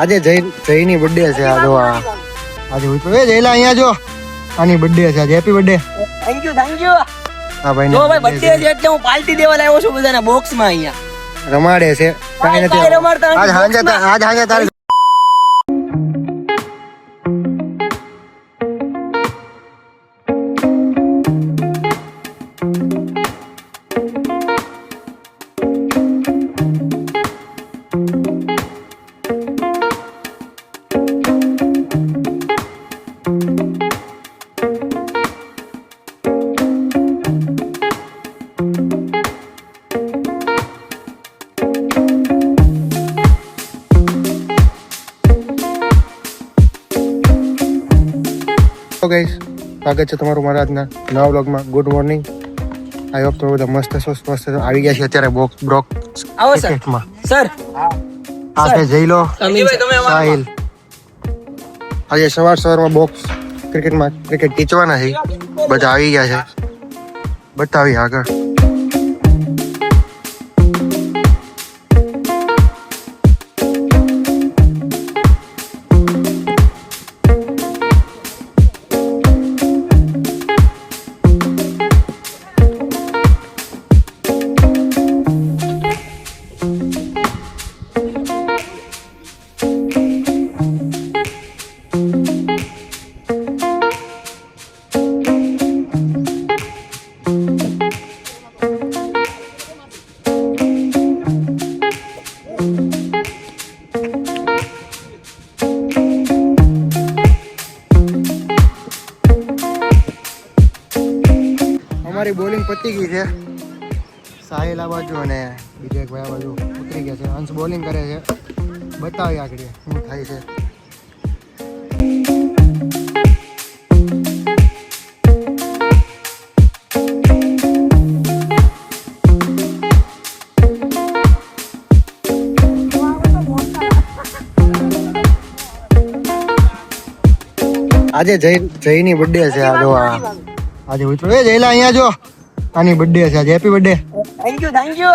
આજે જયની બર્થડે છે આ જો આજે હોય તો એ જયલા અહીંયા જો આની બર્થડે છે આજે હેપી બર્થડે થેન્ક યુ હા ભાઈ જો ભાઈ બર્થડે છે એટલે હું પાર્ટી દેવા લાવ્યો છું બધાના બોક્સ માં અહીંયા રમાડે છે કાઈ નથી રમાડતા આજ હાંજે તારે ગાઈસ સ્વાગત છે તમારું મારા આજના નવા વ્લોગમાં. Good morning. આઈ હોપ તમે બધા મસ્ત સ્વસ્થ આવી ગયા છે અત્યારે બ્રોક આવો સર સર આ છે જયલો સાહિલ. આજે સવારમાં બોક્સ ક્રિકેટમાં ક્રિકેટ ટીચવાના છે બધા આવી ગયા છે બતાવી આગળ. અમારી બોલિંગ પતી ગઈ છે. સાહિલ આ બાજુ અને બીજો એક ભાઈ આ બાજુ ઉતરી ગયા છે. અંશ બોલિંગ કરે છે બતાવી આગળ શું થાય છે. આજે જયની બર્થડે છે આ જો આજે હોય તો એ જયલા અહીંયા જો આની બર્થડે છે આજે હેપી બર્થડે થેન્ક યુ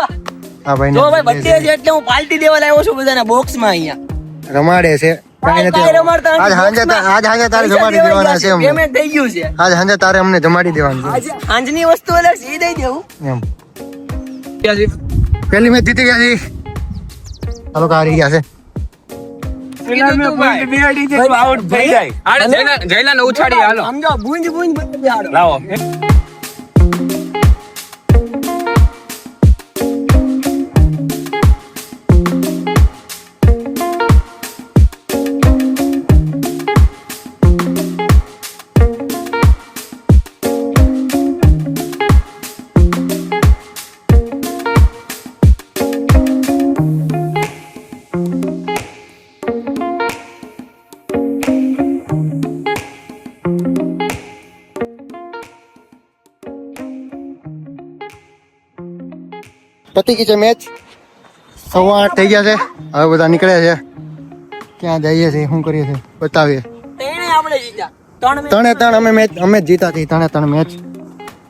હા ભાઈ જો ભાઈ બર્થડે છે એટલે હું પાર્ટી દેવા લાવ્યો છું બધાના બોક્સ માં અહીંયા રમાડે છે કાઈ નથી આજ હાંજે તારે જમાડી દેવાના છે અમને. પેમેન્ટ થઈ ગયું છે આજ હાંજે તારે અમને જમાડી દેવાનું છે આજે હાંજની વસ્તુ અલગ છે એ દઈ દેવું એમ. પહેલી મેચ જીતી ગયા છે આ લોકો હારી ગયા છે. જયલા ઉછાડી હાલો સમજો બુંજ બધી હાલો લાવો પતી ગઈ છે મેચ. 8:15 થઈ ગયા છે. હવે બધા નીકળે છે. ક્યાં જઈએ છીએ શું કરીએ છીએ બતાવીએ. આપણે જીત્યા ત્રણે અમે જ જીતા હતી. ત્રણે મેચ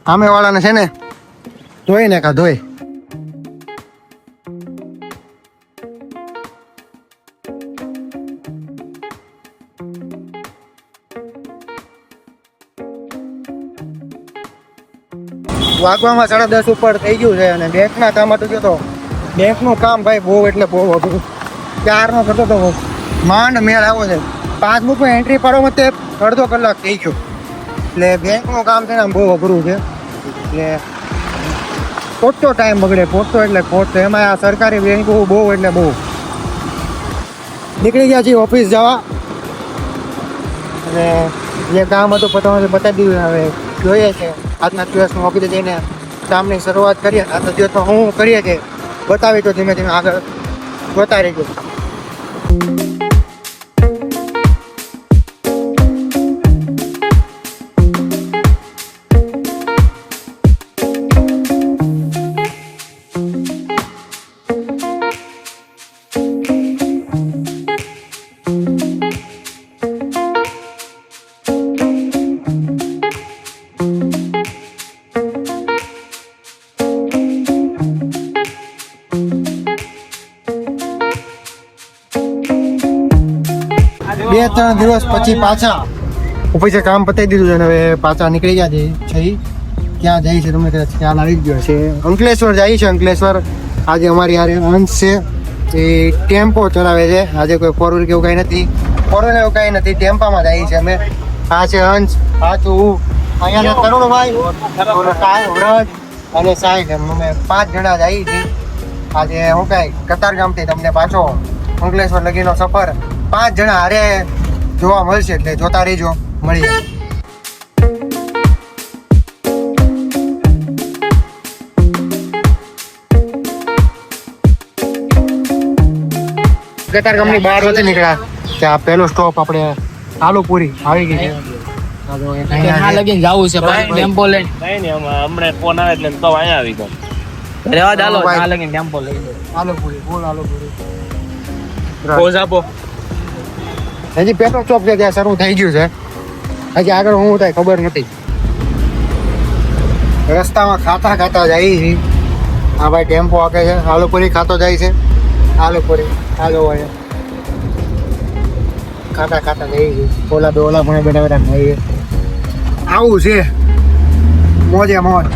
સામે વાળાને છે ને ધોઈ ને ધોઈ. વાગવામાં 10:30 ઉપર થઈ ગયું છે અને બેંકના કામ હતું ગયો તો બેંકનું કામ ભાઈ બહુ એટલે બહુ અઘરું. ક્યારનો કરતો તો માંડ મેળ આવો છે. પાસબુકમાં એન્ટ્રી પાડવામાં તે અડધો કલાક થઈ ગયો. એટલે બેંકનું કામ છે ને આમ બહુ અઘરું છે. એટલે ખોટો ટાઈમ બગડે ખોટો એટલે ખોટો. એમાં આ સરકારી બેંકો બહુ એટલે બહુ. નીકળી ગયા છીએ ઓફિસ જવા અને જે કામ હતું પતાવવાનું બતાવી દીધું. હવે જોઈએ છે આજના દિવસમાં ઓફિસે જઈને કામની શરૂઆત કરીએ. આજના દિવસમાં હું કરીએ કે બતાવી તો ધીમે ધીમે આગળ બતાવી ગયું. 2-3 દિવસ પછી પાછા ઓફિસે કામ પતાવી દીધું છે અને હવે પાછા નીકળી ગયા છે ક્યાં જાય છે તમને કદાચ ખ્યાલ આવી જ ગયો છે. અંકલેશ્વર જાય છે. અંકલેશ્વર આજે અમારી યાર અંશ છે એ ટેમ્પો ચલાવે છે. આજે કોઈ ફોર વ્હીલ કેવું કાંઈ નથી. ફોર વ્હીલ એવું કાંઈ નથી. ટેમ્પામાં જાય છે અમે. આ છે અંશ, આ છું હું, અહીંયા તરુણભાઈ, વ્રજ અને સાહિલ. અમે 5 જણા જઈએ છીએ આજે. હું કાંઈ કતારગામથી તમને પાછો અંકલેશ્વર લગીનો સફર 5 જણા હારે જોવા મળશે એટલે જોતા રહેજો. મળીએ. કતારગામની બહાર વચ્ચે નીકળ્યા ત્યાં પહેલો સ્ટોપ આપણે આલુપુરી આવી ગઈ છે. ત્યાં લગીને જાવું છે ભાઈ ટેમ્પો લઈને. કઈ નહીં હમણાં ફોન આવે એટલે તો અહીંયા આવી ગયો. રહેવા દે હાલો ત્યાં લગીને ટેમ્પો લઈ લો. આલુપુરી બોલ આલુપુરી. પોઝ આપો. હજી પેટ્રોલ સ્ટોપ છે ત્યાં શરૂ થઈ ગયું છે. હજી આગળ હું થાય ખબર નથી. રસ્તામાં ખાતા ખાતા જાય છે. આ ભાઈ ટેમ્પો આકે છે. આલુપુરી ખાતો જાય છે. આલુપુરી આલો હોય ખાતા ખાતા જાય છે. ઓલા ડોલા મને બેઠા બેઠા ખાઈએ. આવું છે મોજે મોજ.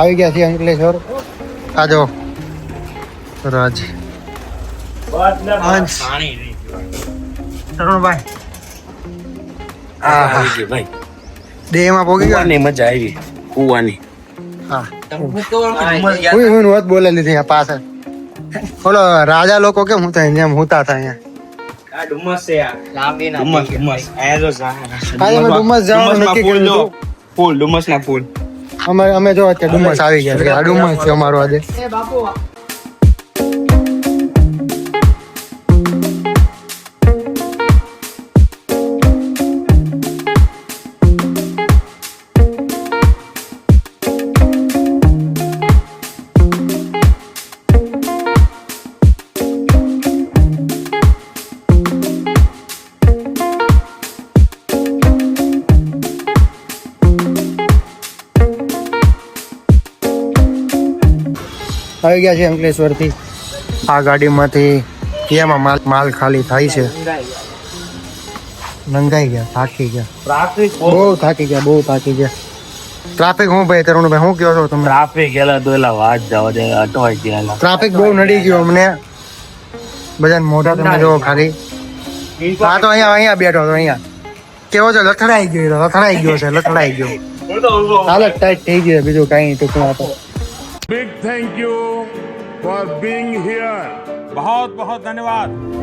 આવી ગયા છીએ અંકલેશ્વર. આ જો રાજ અંશ તરુણભાઈ ભાઈ દેહમાં પોગી ગયા. કુવાની મજા આવી. કુવાની હા હું વાત બોલેલી હતી પાછળ. બોલો રાજા લોકો કેમ હું થાય જેમ હુતા હતા અહીંયા. આ ડુમસ છે યાર. લાંબી ના ડુમસ ડુમસ આ જો આજે અમે ડુમસ જવાનું નક્કી કર્યું હતું. ફૂલ ડુમસ ના ફૂલ. અમે જો અત્યારે ડુમસ આવી ગયા છે. આ ડુમસ છે અમારો આજે. એ બાપુ આવી ગયા છે અંકલેશ્વર થી. આ ગાડીમાંથી એમાં માલ ખાલી થાય છે. નંગાઈ ગયા, થાકી ગયા, ટ્રાફિક બહુ થાકી ગયા. ટ્રાફિક હું ભાઈ તરુણભાઈ હું કહો છો તમને? ટ્રાફિક ગયેલા તો એલા વાત જવા દે અટવાઈ ગયેલા. ટ્રાફિક બહુ નડી ગયો અમને બધાને. મોઢા તમે જોવો ખાલી. હા તો અહીંયા બેઠો હતો. અહીંયા કેવો છે? લથડાઈ ગયો છે. હાલત ટાઈટ થઈ ગઈ. બીજું કઈ ટૂંકમાં તો Big thank you for being here. बहुत बहुत धन्यवाद.